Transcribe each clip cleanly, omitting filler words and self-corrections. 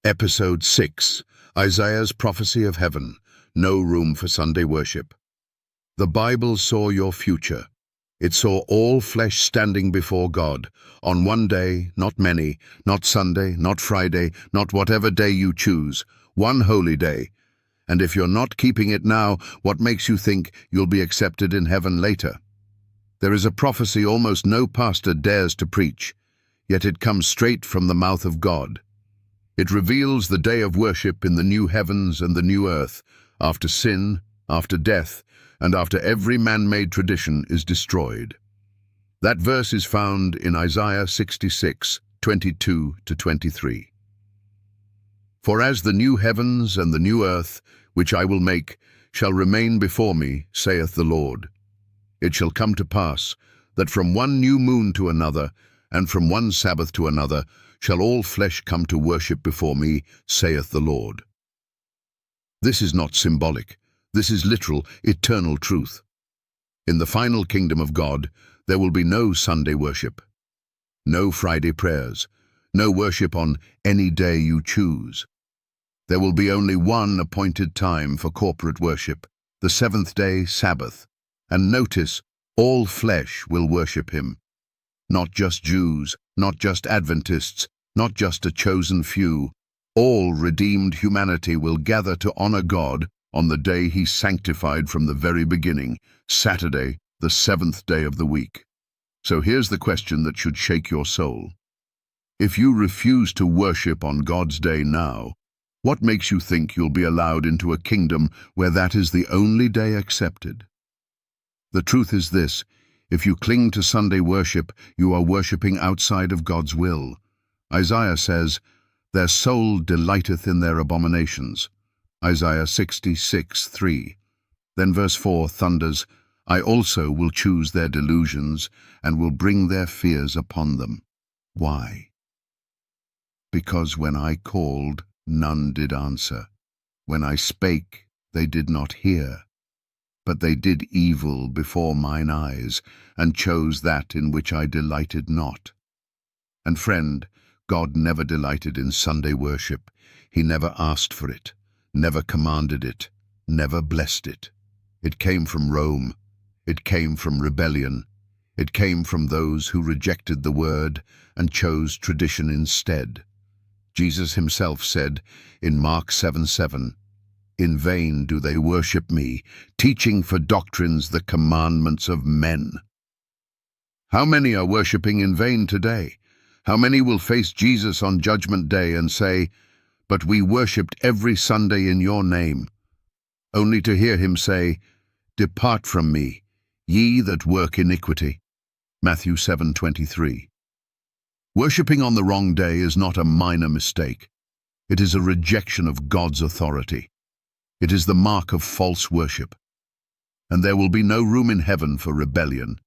Episode 6, Isaiah's Prophecy of Heaven, No Room for Sunday Worship. The Bible saw your future. It saw all flesh standing before God, on one day, not many, not Sunday, not Friday, not whatever day you choose, one holy day. And if you're not keeping it now, what makes you think you'll be accepted in heaven later? There is a prophecy almost no pastor dares to preach, yet it comes straight from the mouth of God. It reveals the day of worship in the new heavens and the new earth, after sin, after death, and after every man-made tradition is destroyed. That verse is found in Isaiah 66, 22-23. For as the new heavens and the new earth, which I will make, shall remain before me, saith the Lord, it shall come to pass that from one new moon to another, and from one Sabbath to another, shall all flesh come to worship before me, saith the Lord. This is not symbolic. This is literal, eternal truth. In the final kingdom of God, there will be no Sunday worship, no Friday prayers, no worship on any day you choose. There will be only one appointed time for corporate worship, the seventh-day Sabbath. And notice, all flesh will worship him. Not just Jews, not just Adventists, not just a chosen few. All redeemed humanity will gather to honor God on the day he sanctified from the very beginning, Saturday, the seventh day of the week. So here's the question that should shake your soul. If you refuse to worship on God's day now, what makes you think you'll be allowed into a kingdom where that is the only day accepted? The truth is this: if you cling to Sunday worship, you are worshiping outside of God's will. Isaiah says, "Their soul delighteth in their abominations." Isaiah 66:3. Then verse 4 thunders, "I also will choose their delusions, and will bring their fears upon them." Why? Because when I called, none did answer. When I spake, they did not hear. But they did evil before mine eyes, and chose that in which I delighted not. And friend, God never delighted in Sunday worship. He never asked for it, never commanded it, never blessed it. It came from Rome. It came from rebellion. It came from those who rejected the word and chose tradition instead. Jesus himself said in Mark 7:7, "In vain do they worship me, teaching for doctrines the commandments of men." How many are worshipping in vain today? How many will face Jesus on Judgment Day and say, "But we worshipped every Sunday in your name," only to hear him say, "Depart from me, ye that work iniquity." Matthew 7:23. Worshipping on the wrong day is not a minor mistake. It is a rejection of God's authority. It is the mark of false worship. And there will be no room in heaven for rebellion.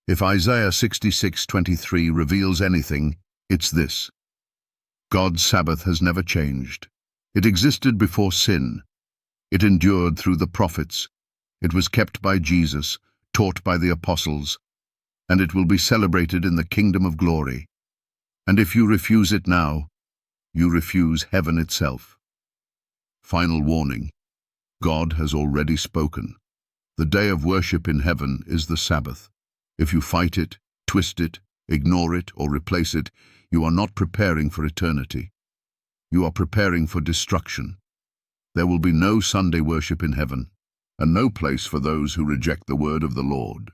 If Isaiah 66:23 reveals anything, it's this: God's Sabbath has never changed. It existed before sin. It endured through the prophets. It was kept by Jesus, taught by the apostles, and it will be celebrated in the kingdom of glory. And if you refuse it now, you refuse heaven itself. Final warning: God has already spoken. The day of worship in heaven is the Sabbath. If you fight it, twist it, ignore it, or replace it, you are not preparing for eternity. You are preparing for destruction. There will be no Sunday worship in heaven, and no place for those who reject the word of the Lord.